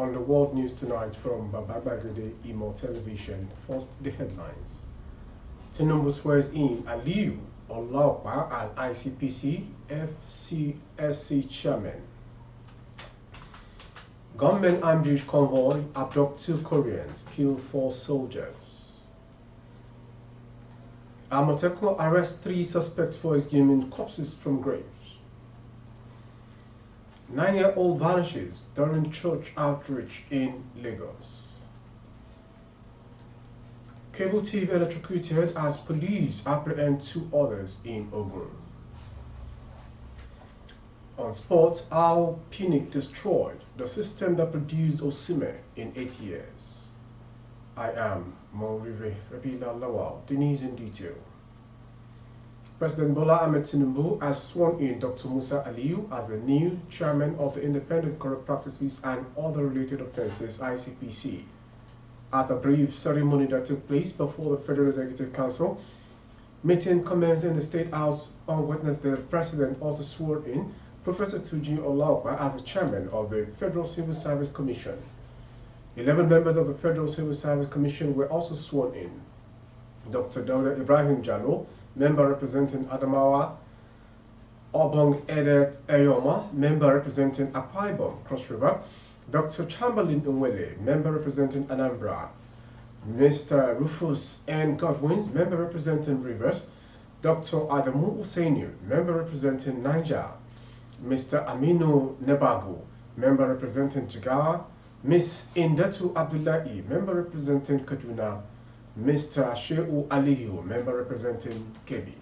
on the World News Tonight from Babagade Imo Television. First, the headlines. Tinubu swears in Aliyu Olaupa as ICPC FCSC chairman. Gunmen ambush convoy, abduct 2 Koreans, kill 4 soldiers. Amotekun arrests 3 suspects for exhuming corpses from graves. 9-year-old vanishes during church outreach in Lagos. Cable TV electrocuted as police apprehend 2 others in Ogun. On sports, how Pinnick destroyed the system that produced Osimhen in 8 years. I am Morive Rabila Lawal. The news in detail. President Bola Ahmed Tinubu has sworn in Dr. Musa Aliyu as the new chairman of the Independent Corrupt Practices and Other Related Offences (ICPC). At a brief ceremony that took place before the Federal Executive Council meeting commenced in the State House on Wednesday, the President also swore in Professor Tuji Olaupa as the chairman of the Federal Civil Service Commission. 11 members of the Federal Civil Service Commission were also sworn in. Dr. Dauda Ibrahim Jallo, member representing Adamawa, Obong Edet Eyoma, member representing Akwa Ibom, Cross River, Dr. Chamberlain Nwele, member representing Anambra, Mr. Rufus N. Godwins, member representing Rivers, Dr. Adamu Usainu, member representing Niger, Mr. Aminu Nebagu, member representing Jigawa, Ms. Indatu Abdullahi, member representing Kaduna, Mr. Shehu Aliyu, member representing Kebbi.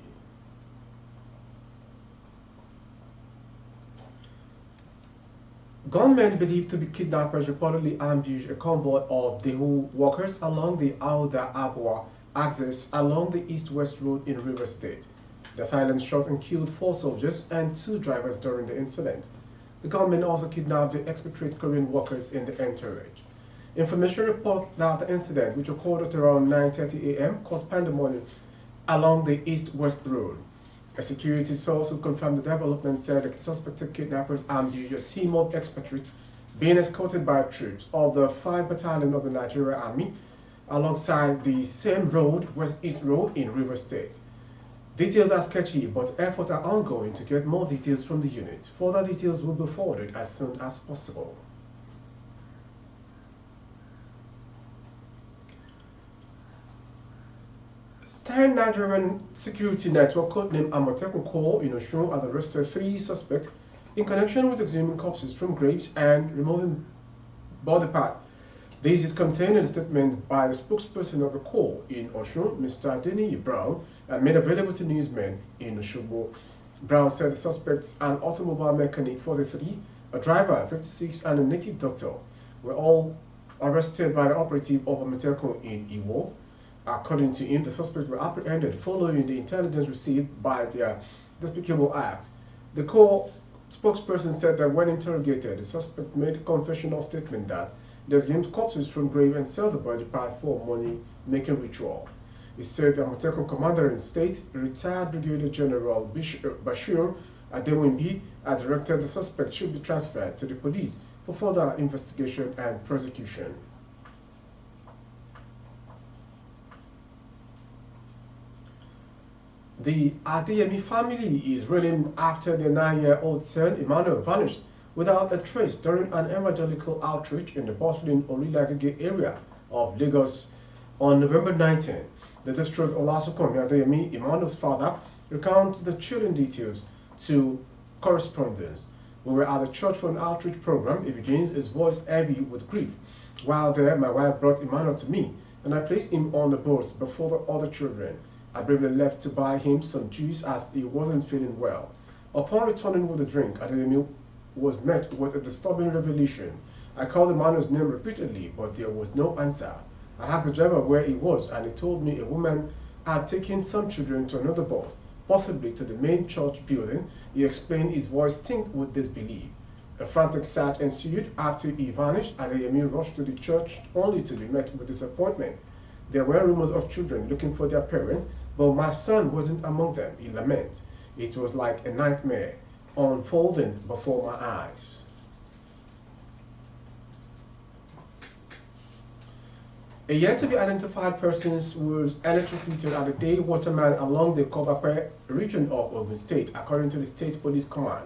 Gunmen believed to be kidnappers reportedly ambushed a convoy of Dehu workers along the Auda Abwa axis along the east-west road in River State. The assailants shot and killed 4 soldiers and 2 drivers during the incident. The gunmen also kidnapped the expatriate Korean workers in the entourage. Information report that the incident, which occurred at around 9:30 a.m., caused pandemonium along the east-west road. A security source who confirmed the development said that the suspected kidnappers ambushed a team of expatriates being escorted by troops of the 5th Battalion of the Nigerian Army alongside the same road, West-East Road in River State. Details are sketchy, but efforts are ongoing to get more details from the unit. Further details will be forwarded as soon as possible. Stan Nigerian security network codenamed Amotekun Corps in Osun has arrested 3 suspects in connection with exhuming corpses from graves and removing body parts. This is contained in a statement by the spokesperson of the Corps in Osun, Mr. Denny Brown, and made available to newsmen in Osogbo. Brown said the suspects, an automobile mechanic 43, a driver 56, and a native doctor, were all arrested by the operative of Amotekun in Iwo. According to him, the suspects were apprehended following the intelligence received by their despicable act. The Corps spokesperson said that when interrogated, the suspect made a confessional statement that they exhumed corpses from grave and sell the body part for money-making ritual. He said the Amotekun commander in state, retired Brigadier General Bashir Adewimbi, had directed the suspect should be transferred to the police for further investigation and prosecution. The Adeyemi family is reeling after their 9-year-old son Emmanuel vanished without a trace during an evangelical outreach in the bustling Orilagege area of Lagos on November 19. The district Olasokomi Adeyemi, Emmanuel's father, recounts the chilling details to correspondents. We were at a church for an outreach program. He begins, his voice heavy with grief. While there, my wife brought Emmanuel to me, and I placed him on the boards before the other children. I bravely left to buy him some juice as he wasn't feeling well. Upon returning with a drink, Adeyemi was met with a disturbing revelation. I called Emmanuel's name repeatedly, but there was no answer. I asked the driver where he was, and he told me a woman had taken some children to another bus, possibly to the main church building. He explained, his voice tinged with disbelief. A frantic search ensued. After he vanished, Adeyemi rushed to the church only to be met with disappointment. There were rumors of children looking for their parents, but my son wasn't among them, he laments. It was like a nightmare unfolding before my eyes. A yet to be identified person was electrocuted at the day waterman along the Kobape region of Ogun State, according to the State Police Command.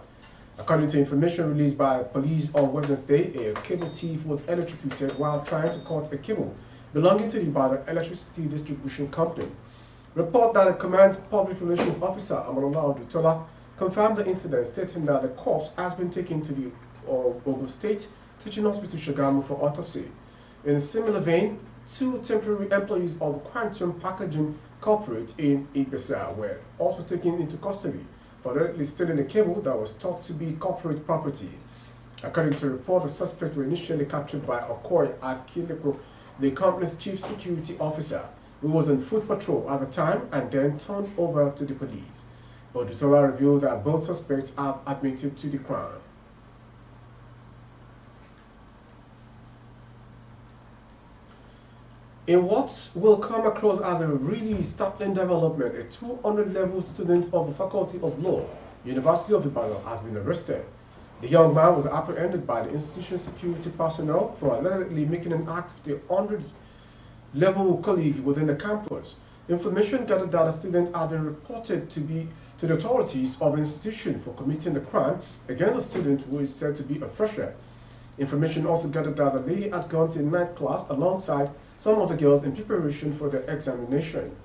According to information released by police on Wednesday, a cable thief was electrocuted while trying to cut a cable belonging to the Ibadan Electricity Distribution Company. Report that the command's public relations officer, Amalola Odutola, confirmed the incident, stating that the corpse has been taken to the Ogun State Teaching Hospital Shagamu for autopsy. In a similar vein, 2 temporary employees of Quantum Packaging Corporate in Ibesa were also taken into custody for allegedly stealing a cable that was thought to be corporate property. According to a report, the suspects were initially captured by Okoye Akileko, the company's chief security officer, who was on foot patrol at the time and then turned over to the police. Odutola revealed that both suspects have admitted to the crime. In what will come across as a really startling development, a 200-level student of the Faculty of Law, University of Ibadan, has been arrested. The young man was apprehended by the institution's security personnel for allegedly making an act with a 100-level colleague within the campus. Information gathered that the student had been reported to the authorities of the institution for committing the crime against a student who is said to be a fresher. Information also gathered that the lady had gone to a night class alongside some of the girls in preparation for their examination.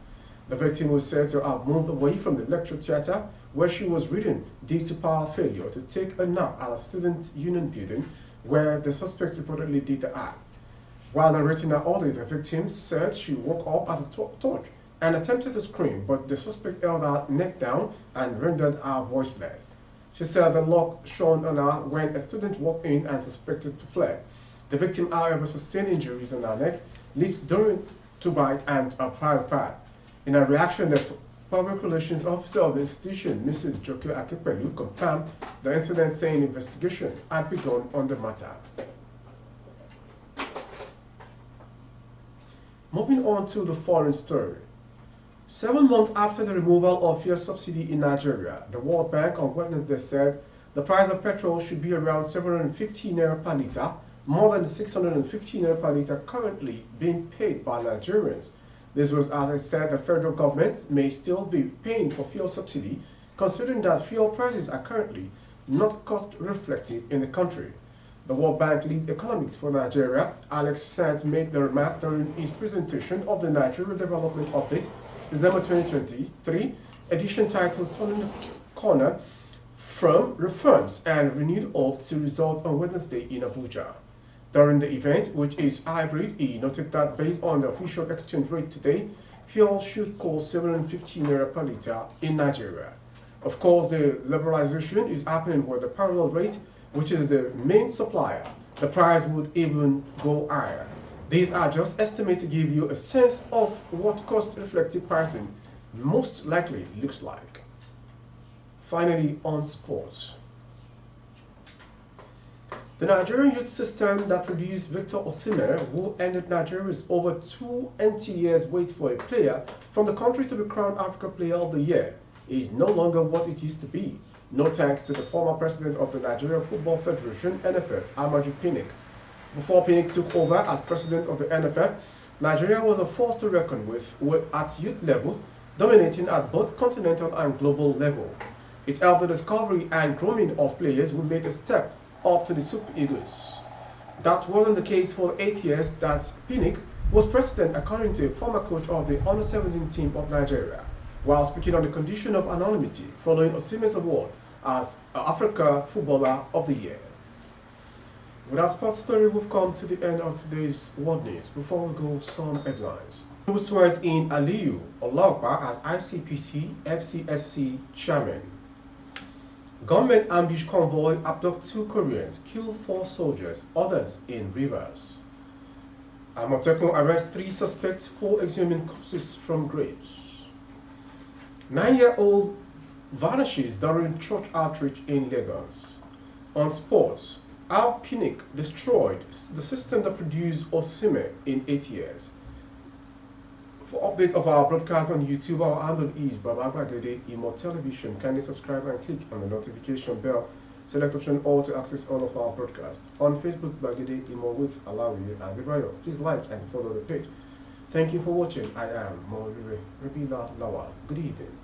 The victim was said to have moved away from the lecture theater where she was reading due to power failure to take a nap at a student union building where the suspect reportedly did the act. While narrating her order, the victim said she woke up at a torch and attempted to scream, but the suspect held her neck down and rendered her voiceless. She said the lock shone on her when a student walked in and suspected to flee. The victim, however, sustained injuries on her neck, lips during to bite, and a private part. In a reaction, the public relations officer of the institution, Mrs. Joke Akepelu, confirmed the incident, saying investigation had begun on the matter. Moving on to the foreign story. 7 months after the removal of fuel subsidy in Nigeria, the World Bank on Wednesday said the price of petrol should be around 750 naira per litre, more than the 650 naira per litre currently being paid by Nigerians. This was, as I said, the federal government may still be paying for fuel subsidy, considering that fuel prices are currently not cost reflective in the country. The World Bank lead economist for Nigeria, Alex Sands, made the remark during his presentation of the Nigeria Development Update, December 2023, edition titled Turning the Corner from Reforms and Renewed Hope to result on Wednesday in Abuja. During the event, which is hybrid, he noted that based on the official exchange rate today, fuel should cost 750 naira per litre in Nigeria. Of course, the liberalization is happening with the parallel rate, which is the main supplier. The price would even go higher. These are just estimates to give you a sense of what cost-reflective pricing most likely looks like. Finally, on sports. The Nigerian youth system that produced Victor Osimhen, who ended Nigeria's over 2 years wait for a player from the country to be crowned Africa Player of the Year, is no longer what it used to be. No thanks to the former president of the Nigerian Football Federation, NFF, Amaju Pinnick. Before Pinnick took over as president of the NFF, Nigeria was a force to reckon with at youth levels, dominating at both continental and global level. It helped the discovery and grooming of players who made a step up to the Super Eagles. That wasn't the case for the 8 years that Pinnick was president, according to a former coach of the Under-17 team of Nigeria, while speaking on the condition of anonymity following Osimhen's award as Africa Footballer of the Year. With our sports story, we've come to the end of today's world news. Before we go, some headlines. Who swears in Aliyu Olagba as ICPC FCSC chairman? Government ambush convoy abduct 2 Koreans, kill 4 soldiers, others in rivers. Amotekun arrests 3 suspects for exhuming corpses from graves. 9-year-old vanishes during church outreach in Lagos. On sports, Al Pinnick destroyed the system that produced Osimhen in 8 years. For updates of our broadcast on YouTube, our handle is Babagade Imo Television. Kindly subscribe and click on the notification bell. Select option all to access all of our broadcasts. On Facebook, Bagade Imo with Alawi and Bibayo. Please like and follow the page. Thank you for watching. I am Mo Rabila Lawal. Good evening.